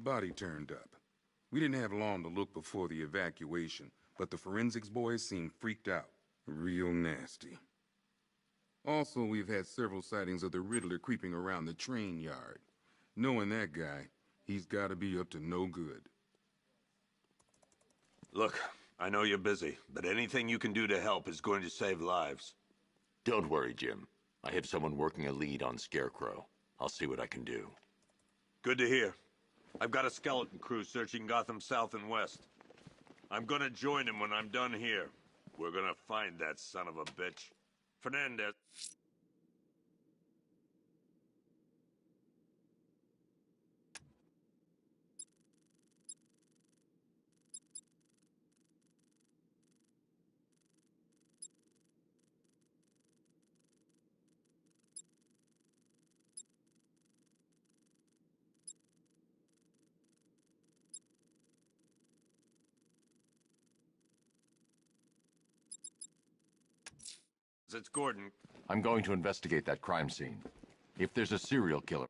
body turned up. We didn't have long to look before the evacuation, but the forensics boys seemed freaked out. Real nasty. Also, we've had several sightings of the Riddler creeping around the train yard. Knowing that guy, he's gotta be up to no good. Look, I know you're busy, but anything you can do to help is going to save lives. Don't worry, Jim. I have someone working a lead on Scarecrow. I'll see what I can do. Good to hear. I've got a skeleton crew searching Gotham South and West. I'm gonna join him when I'm done here. We're gonna find that son of a bitch. Fernandez. It's Gordon. I'm going to investigate that crime scene. If there's a serial killer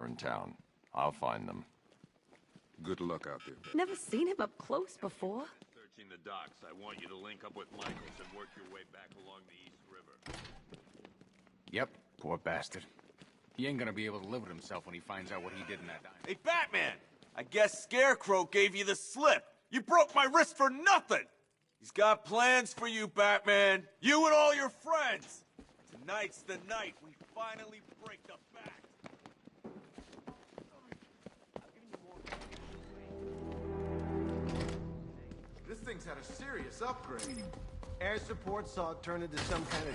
in town, I'll find them. Good luck out there. Never seen him up close before. Searching the docks, I want you to link up with Michaels and work your way back along the East River. Yep, poor bastard. He ain't gonna be able to live with himself when he finds out what he did in that diner. Hey, Batman! I guess Scarecrow gave you the slip. You broke my wrist for nothing! He's got plans for you, Batman. You and all your friends. Tonight's the night we finally break the back. This thing's had a serious upgrade. Air support saw it turn into some kind of...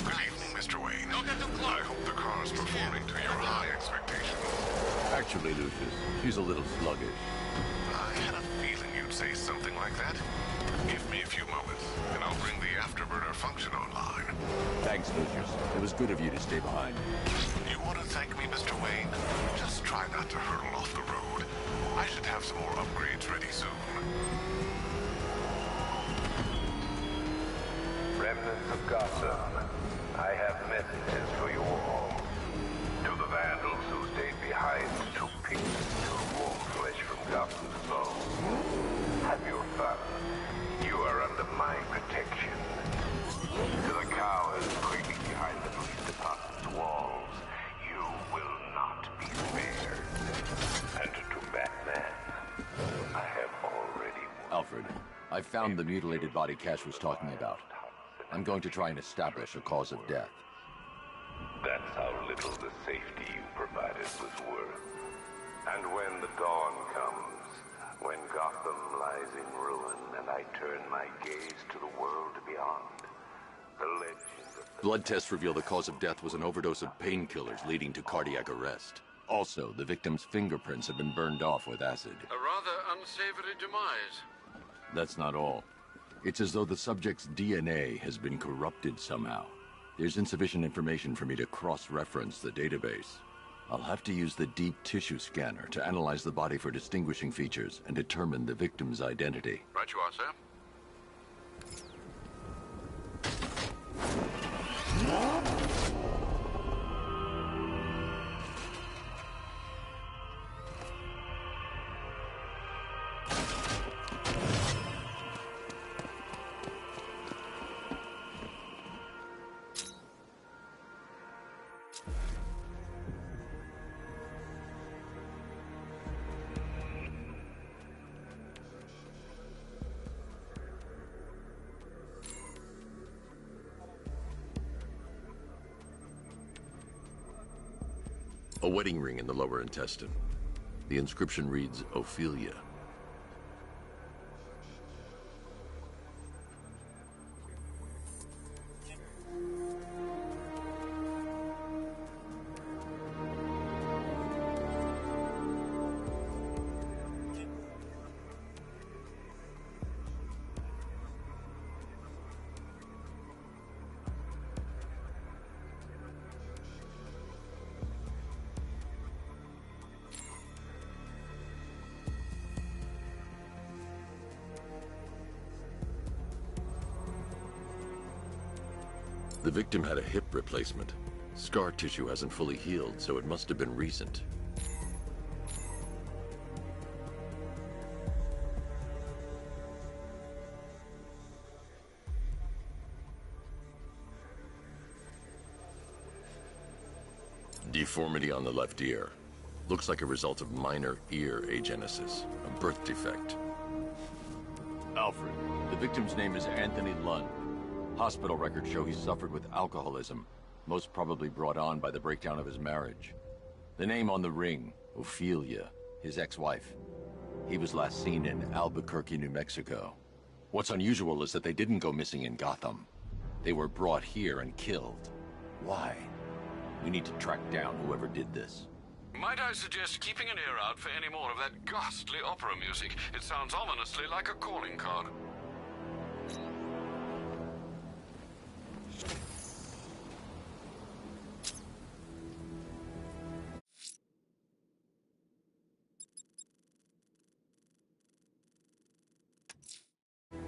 Good evening, Mr. Wayne. Don't get too close. I hope the car's performing to your high expectations. Actually, Lucius, she's a little sluggish. I had a feeling you'd say something like that. Give me a few moments, and I'll bring the afterburner function online. Thanks, Lucius. It was good of you to stay behind. You want to thank me, Mr. Wayne? Just try not to hurtle off the road. I should have some more upgrades ready soon. Remnants of Gotham, I have messages for you all. To the vandals who stayed behind to pick the warm flesh from Gotham's bones. Have your fun. You are under my protection. To the cowards creeping behind the police department's walls, you will not be spared. And to Batman, I have already won. Alfred, I found the mutilated body Cash was talking about. I'm going to try and establish a cause of death. That's how little the safety you provided was worth. And when the dawn comes, when Gotham lies in ruin and I turn my gaze to the world beyond, the legend of the... Blood tests reveal the cause of death was an overdose of painkillers leading to cardiac arrest. Also, the victim's fingerprints have been burned off with acid. A rather unsavory demise. That's not all. It's as though the subject's DNA has been corrupted somehow. There's insufficient information for me to cross-reference the database. I'll have to use the deep tissue scanner to analyze the body for distinguishing features and determine the victim's identity. Right you are, sir. A wedding ring in the lower intestine. The inscription reads, Ophelia. The victim had a hip replacement. Scar tissue hasn't fully healed, so it must have been recent. Deformity on the left ear. Looks like a result of minor ear agenesis, a birth defect. Alfred, the victim's name is Anthony Lund. Hospital records show he suffered with alcoholism, most probably brought on by the breakdown of his marriage. The name on the ring, Ophelia, his ex-wife. He was last seen in Albuquerque, New Mexico. What's unusual is that they didn't go missing in Gotham. They were brought here and killed. Why? We need to track down whoever did this. Might I suggest keeping an ear out for any more of that ghastly opera music? It sounds ominously like a calling card.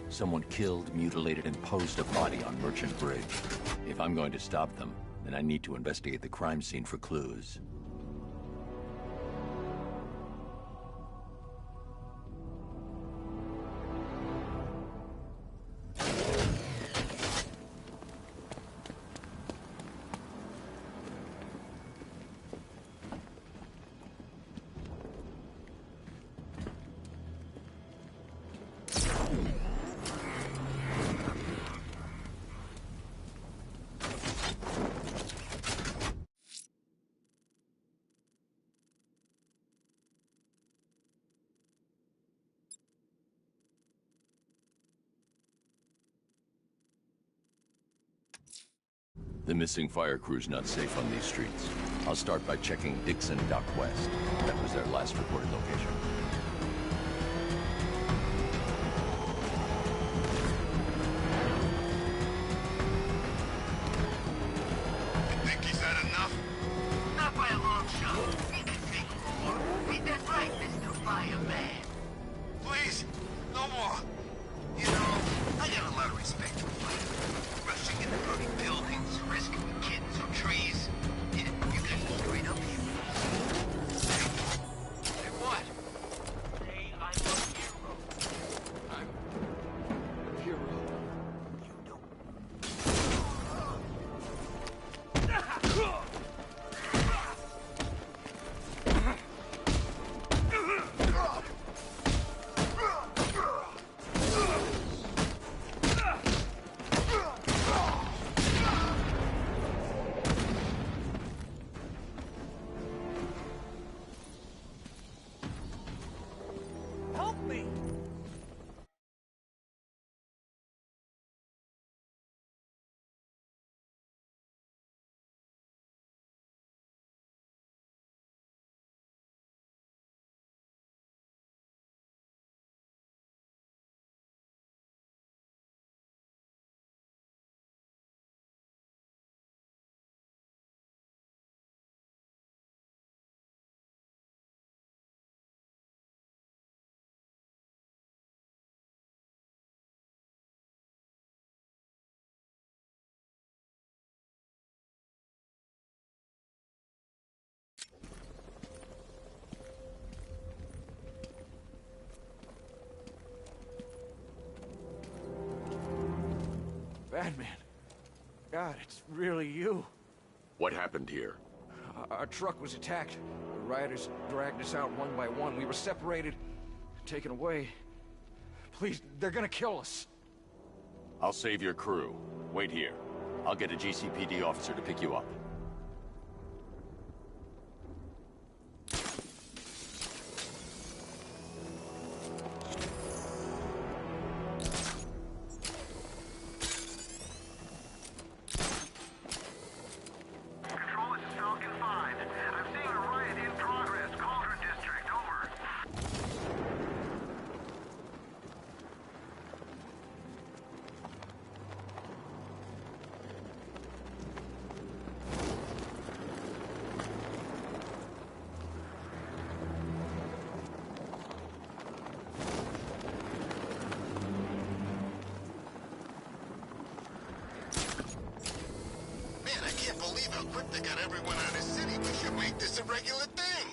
Someone killed, mutilated, and posed a body on Merchant Bridge. If I'm going to stop them, then I need to investigate the crime scene for clues. The missing fire crew's not safe on these streets. I'll start by checking Dixon Dock West. That was their last reported location. Think he's had enough? Not by a long shot. He can take more. Ain't that right, Mr. Fireman? Please, no more. You know, I got a lot of respect for fire. Rushing into burning buildings, risking kids or trees. Yeah, you guys are straight up here. Say what? Say I'm a hero. I'm a hero. You don't. Help me! Batman. God, it's really you. What happened here? Our truck was attacked. The rioters dragged us out one by one. We were separated, taken away. Please, they're gonna kill us. I'll save your crew. Wait here. I'll get a GCPD officer to pick you up. Control, this is Falcon 5. I'm seeing a riot in progress. Cauldron District, over. Man, I can't believe how quick they got everyone out of city. We should make this a regular thing.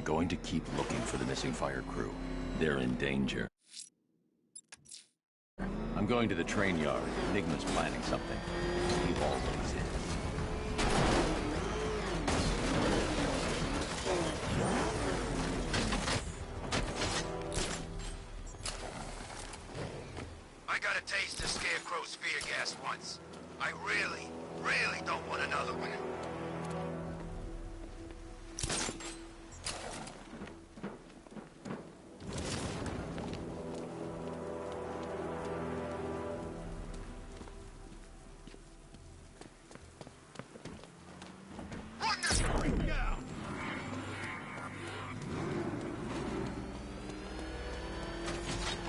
going to keep looking for the missing fire crew. They're in danger. I'm going to the train yard. Enigma's planning something. He always is. I got a taste of Scarecrow's fear gas once. I really, really don't want another one.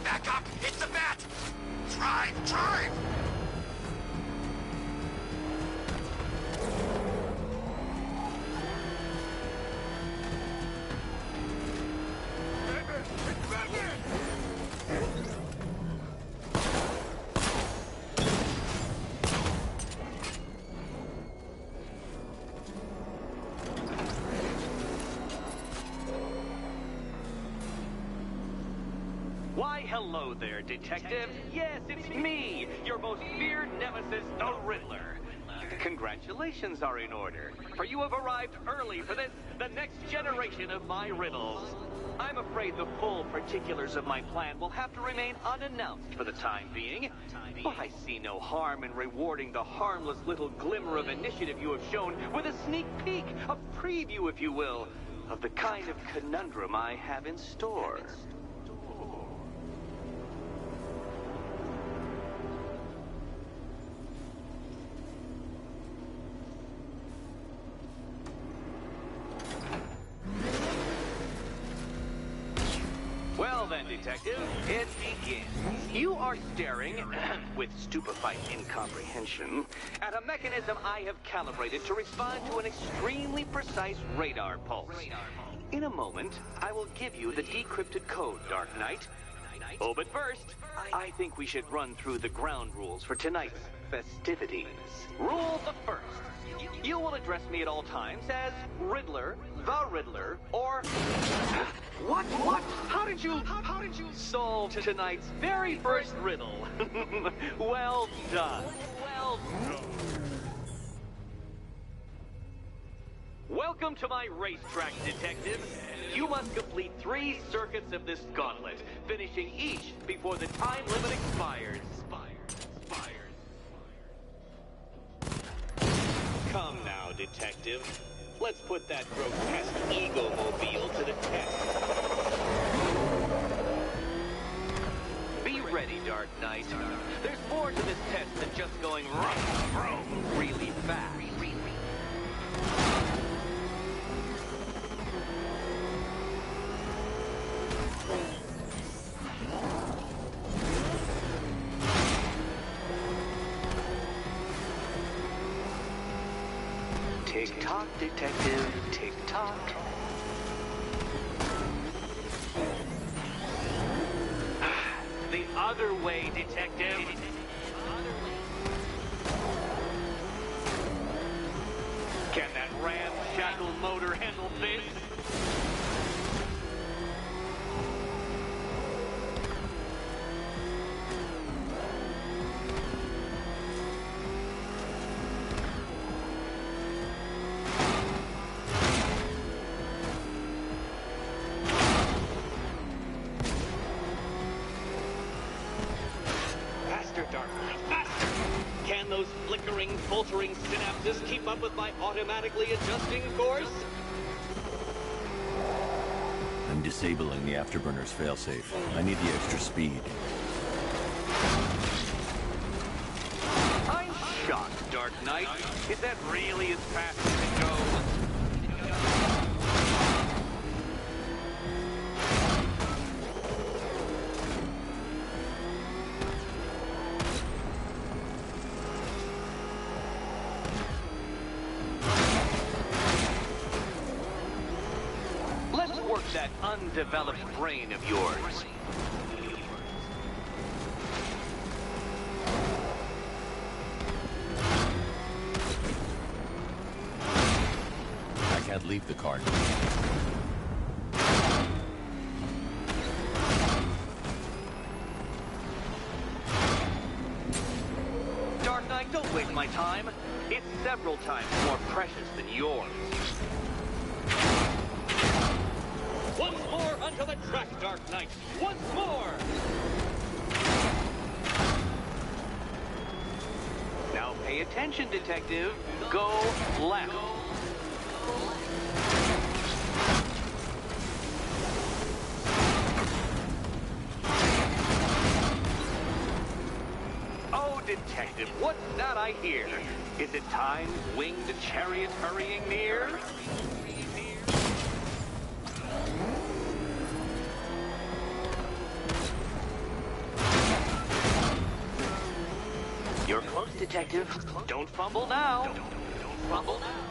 Back up! It's the bat! Drive! Drive! Why, hello there, Detective. Yes, it's me, your most feared nemesis, the Riddler. Congratulations are in order, for you have arrived early for this, the next generation of my riddles. I'm afraid the full particulars of my plan will have to remain unannounced for the time being, but I see no harm in rewarding the harmless little glimmer of initiative you have shown with a sneak peek, a preview, if you will, of the kind of conundrum I have in store. Well then, Detective, it begins. You are staring, with stupefied incomprehension, at a mechanism I have calibrated to respond to an extremely precise radar pulse. In a moment, I will give you the decrypted code, Dark Knight. Oh, but first, I think we should run through the ground rules for tonight's festivities. Rule the first. You will address me at all times as Riddler, the Riddler, or... What? How did you solve tonight's very first riddle? Well done. Well done. Welcome to my racetrack, Detective. You must complete 3 circuits of this gauntlet, finishing each before the time limit expires. Come now, Detective. Let's put that grotesque ego-mobile to the test. Be ready, Dark Knight. There's more to this test than just going really fast. Tick-tock, Detective, tick-tock. The other way, Detective. Can that ramshackle motor handle this? Can those flickering, faltering synapses keep up with my automatically adjusting course? I'm disabling the afterburner's failsafe. I need the extra speed. I'm shocked, Dark Knight. Is that really as fast as it goes? That undeveloped brain of yours. I can't leave the car. my time, it's several times more precious than yours. Once more unto the track, Dark Knight! Once more! Now pay attention, Detective. Go left. Oh, Detective, what's that I hear? Is it time's winged chariot hurrying near? You're close, Detective. Don't fumble now. Don't fumble now.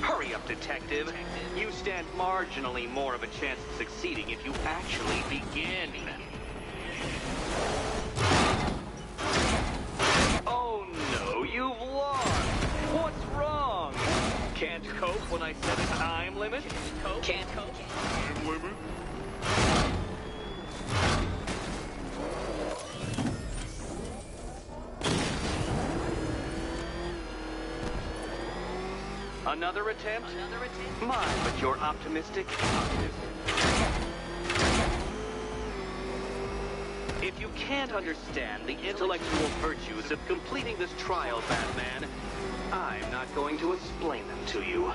Hurry up, Detective. You stand marginally more of a chance of succeeding if you actually begin. Oh no, you've lost. What's wrong? Can't cope when I set a time limit? Can't cope. Time limit? Another attempt? My, but you're optimistic. If you can't understand the intellectual virtues of completing this trial, Batman, I'm not going to explain them to you.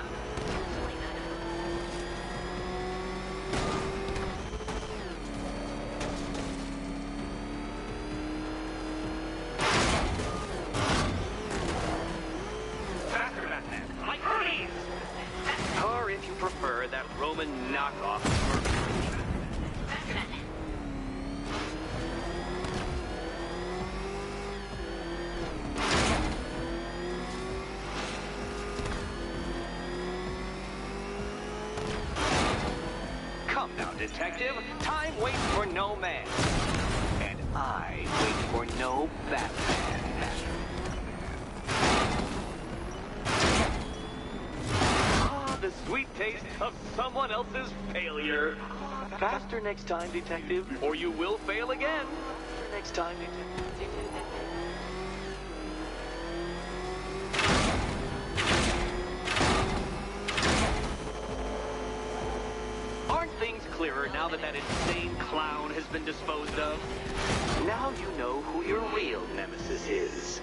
Or if you prefer, that Roman knockoff. Come now, Detective. Time waits for no man. And I wait for no Batman. The sweet taste of someone else's failure. Faster next time, Detective, or you will fail again. Faster next time, Detective. Aren't things clearer now that that insane clown has been disposed of? Now you know who your real nemesis is.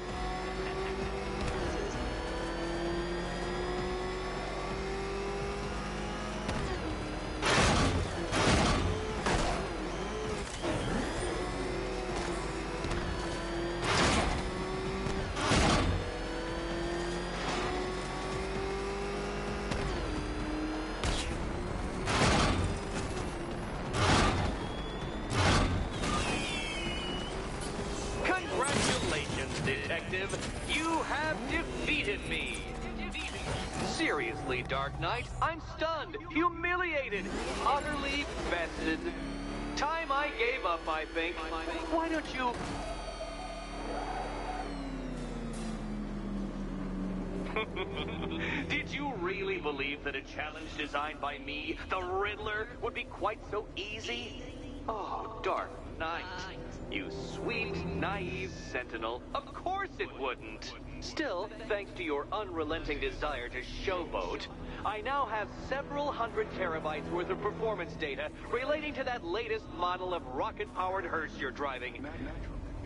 Congratulations, Detective. You have defeated me. Seriously, Dark Knight, I'm stunned, humiliated, utterly bested. Time I gave up, I think. Why don't you... Did you really believe that a challenge designed by me, the Riddler, would be quite so easy? Oh, Dark Knight. You sweet, naive sentinel. Of course it wouldn't. Still, thanks to your unrelenting desire to showboat, I now have several hundred terabytes worth of performance data relating to that latest model of rocket-powered hearse you're driving.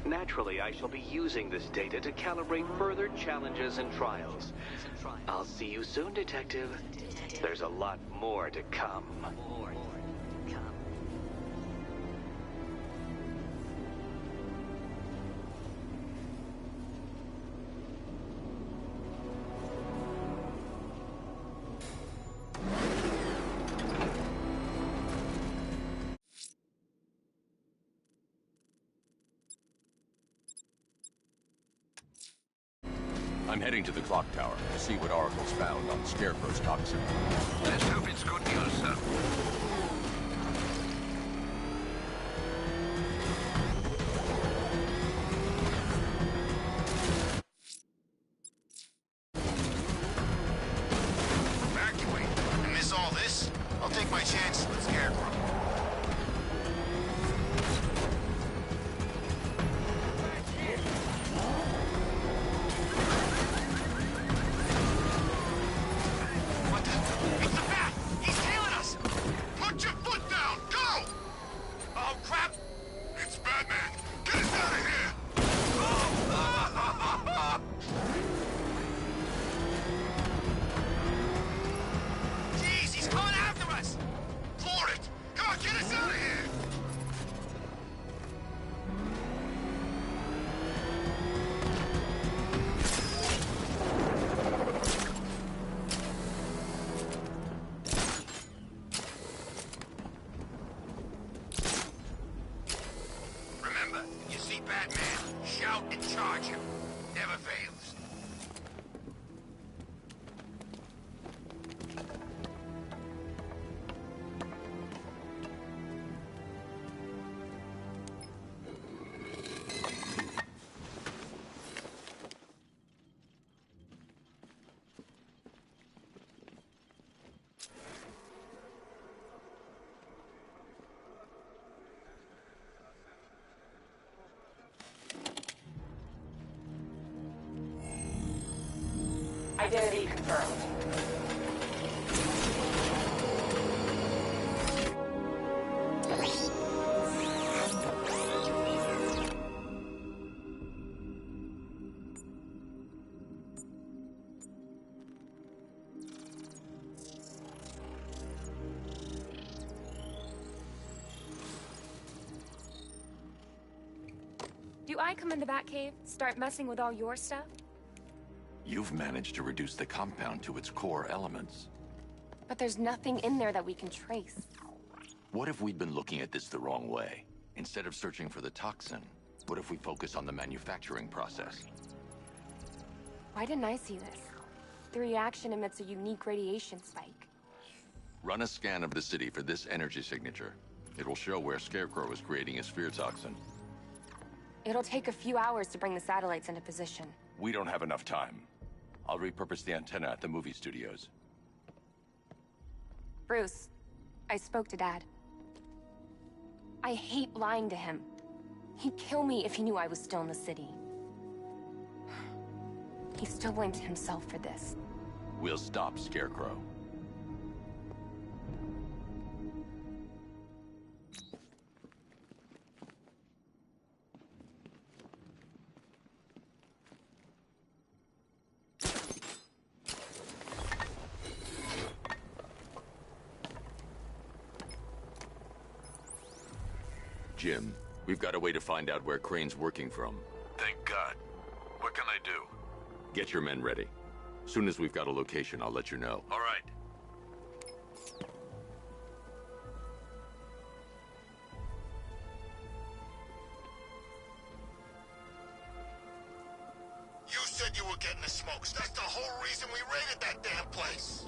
Naturally, I shall be using this data to calibrate further challenges and trials. I'll see you soon, Detective. There's a lot more to come. I'm heading to the clock tower to see what Oracle's found on Scarecrow's toxin. Let's hope it's good news, sir. Evacuate. And miss all this? I'll take my chances with Scarecrow. out and charge him. Never fails. Identity confirmed. Do I come in the Batcave, start messing with all your stuff? You've managed to reduce the compound to its core elements. But there's nothing in there that we can trace. What if we'd been looking at this the wrong way? Instead of searching for the toxin, what if we focus on the manufacturing process? Why didn't I see this? The reaction emits a unique radiation spike. Run a scan of the city for this energy signature. It will show where Scarecrow is creating his fear toxin. It'll take a few hours to bring the satellites into position. We don't have enough time. I'll repurpose the antenna at the movie studios. Bruce, I spoke to Dad. I hate lying to him. He'd kill me if he knew I was still in the city. He still blames himself for this. We'll stop Scarecrow. Jim, we've got a way to find out where Crane's working from. Thank God. What can I do? Get your men ready. Soon as we've got a location, I'll let you know. All right. You said you were getting the smokes. That's the whole reason we raided that damn place.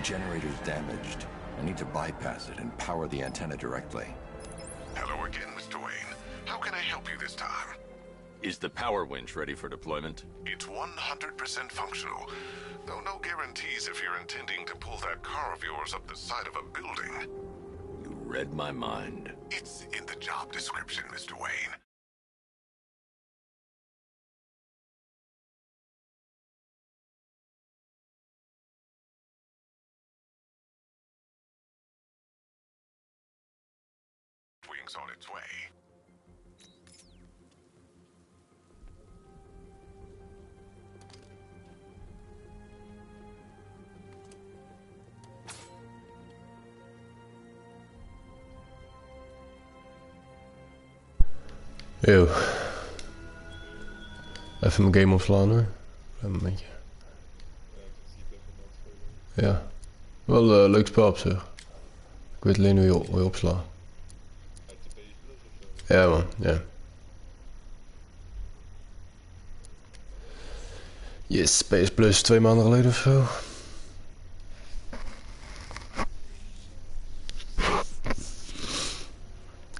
generator's damaged. I need to bypass it and power the antenna directly. Hello again, Mr. Wayne. How can I help you this time? Is the power winch ready for deployment? It's 100% functional, though no guarantees if you're intending to pull that car of yours up the side of a building. You read my mind. It's in the job description, Mr. Wayne. Wings on its way. Yo. Even mijn game opslaan hoor. Een momentje. Ja. Wel een leuk spel op zich. Ik weet alleen hoe je opslaat. Ja man, ja. Yes, PS Plus 2 maanden geleden of zo.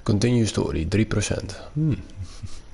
Continue story, 3%.